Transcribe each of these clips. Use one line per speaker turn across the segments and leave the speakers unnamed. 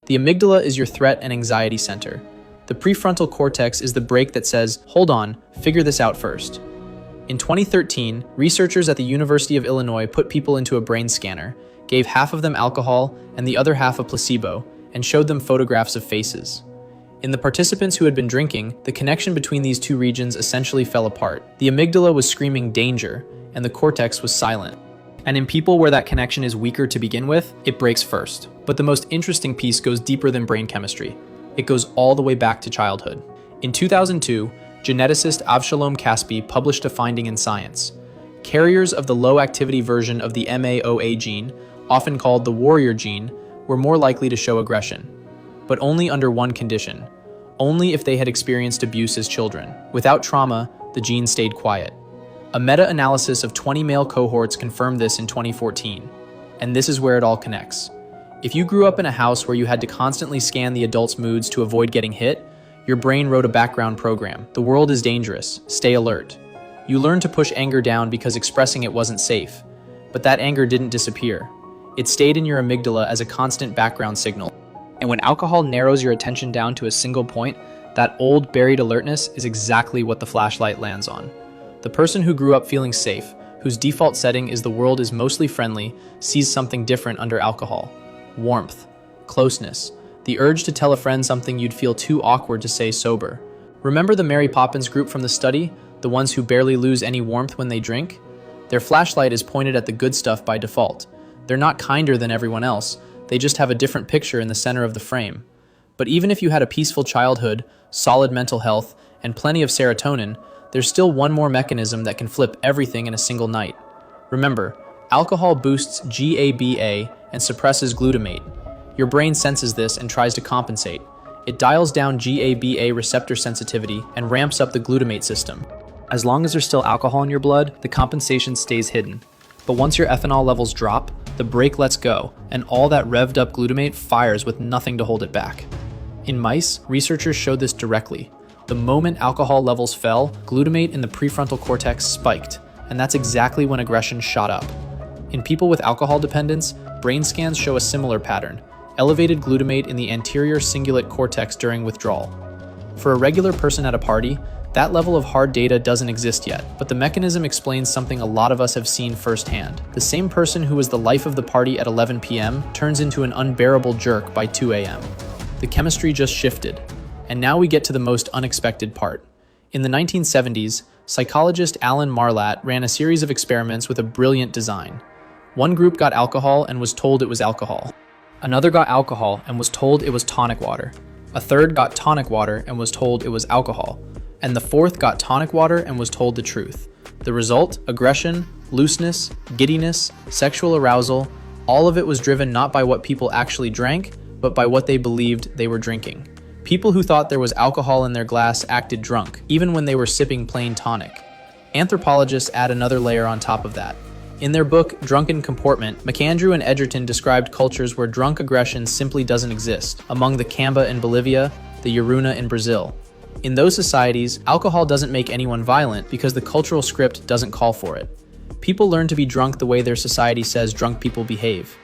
The amygdala is your threat and anxiety center. The prefrontal cortex is the brake that says, hold on, figure this out first. In 2013, researchers at the University of Illinois put people into a brain scanner, gave half of them alcohol and the other half a placebo, and showed them photographs of faces. In the participants who had been drinking, the connection between these two regions essentially fell apart. The amygdala was screaming danger, and the cortex was silent. And in people where that connection is weaker to begin with, it breaks first. But the most interesting piece goes deeper than brain chemistry. It goes all the way back to childhood. In 2002, geneticist Avshalom Caspi published a finding in Science. Carriers of the low-activity version of the MAOA gene, often called the warrior gene, were more likely to show aggression. But only under one condition. Only if they had experienced abuse as children. Without trauma, the gene stayed quiet. A meta-analysis of 20 male cohorts confirmed this in 2014. And this is where it all connects. If you grew up in a house where you had to constantly scan the adults' moods to avoid getting hit, your brain wrote a background program. The world is dangerous. Stay alert. You learned to push anger down because expressing it wasn't safe. But that anger didn't disappear. It stayed in your amygdala as a constant background signal. And when alcohol narrows your attention down to a single point, that old buried alertness is exactly what the flashlight lands on. The person who grew up feeling safe, whose default setting is the world is mostly friendly, sees something different under alcohol. Warmth, closeness, the urge to tell a friend something you'd feel too awkward to say sober. Remember the Mary Poppins group from the study, the ones who barely lose any warmth when they drink? Their flashlight is pointed at the good stuff by default. They're not kinder than everyone else, they just have a different picture in the center of the frame. But even if you had a peaceful childhood, solid mental health, and plenty of serotonin, there's still one more mechanism that can flip everything in a single night. Remember, alcohol boosts GABA and suppresses glutamate. Your brain senses this and tries to compensate. It dials down GABA receptor sensitivity and ramps up the glutamate system. As long as there's still alcohol in your blood, the compensation stays hidden. But once your ethanol levels drop, the brake lets go, and all that revved up glutamate fires with nothing to hold it back. In mice, researchers showed this directly. The moment alcohol levels fell, glutamate in the prefrontal cortex spiked, and that's exactly when aggression shot up. In people with alcohol dependence, brain scans show a similar pattern, elevated glutamate in the anterior cingulate cortex during withdrawal. For a regular person at a party, that level of hard data doesn't exist yet, but the mechanism explains something a lot of us have seen firsthand. The same person who was the life of the party at 11 p.m. turns into an unbearable jerk by 2 a.m. The chemistry just shifted. And now we get to the most unexpected part. In the 1970s, psychologist Alan Marlatt ran a series of experiments with a brilliant design. One group got alcohol and was told it was alcohol. Another got alcohol and was told it was tonic water. A third got tonic water and was told it was alcohol. And the fourth got tonic water and was told the truth. The result, aggression, looseness, giddiness, sexual arousal, all of it was driven not by what people actually drank, but by what they believed they were drinking. People who thought there was alcohol in their glass acted drunk, even when they were sipping plain tonic. Anthropologists add another layer on top of that. In their book, Drunken Comportment, McAndrew and Edgerton described cultures where drunk aggression simply doesn't exist, among the Kamba in Bolivia, the Yuruna in Brazil. In those societies, alcohol doesn't make anyone violent because the cultural script doesn't call for it. People learn to be drunk the way their society says drunk people behave.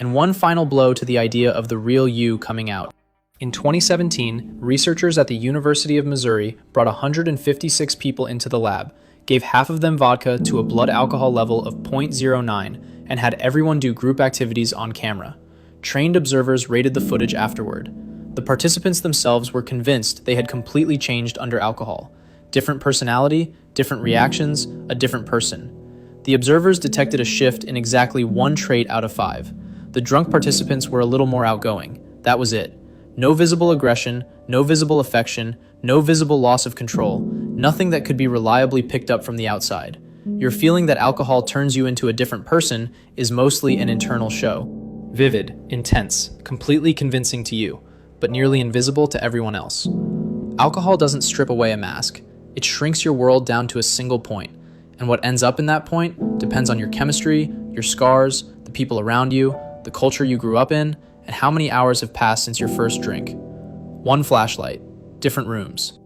And one final blow to the idea of the real you coming out. In 2017, researchers at the University of Missouri brought 156 people into the lab, gave half of them vodka to a blood alcohol level of 0.09, and had everyone do group activities on camera. Trained observers rated the footage afterward. The participants themselves were convinced they had completely changed under alcohol. Different personality, different reactions, a different person. The observers detected a shift in exactly one trait out of 5. The drunk participants were a little more outgoing. That was it. No visible aggression, no visible affection, no visible loss of control, nothing that could be reliably picked up from the outside. Your feeling that alcohol turns you into a different person is mostly an internal show. Vivid, intense, completely convincing to you, but nearly invisible to everyone else. Alcohol doesn't strip away a mask. It shrinks your world down to a single point, and what ends up in that point depends on your chemistry, your scars, the people around you, the culture you grew up in, and how many hours have passed since your first drink. One flashlight, different rooms.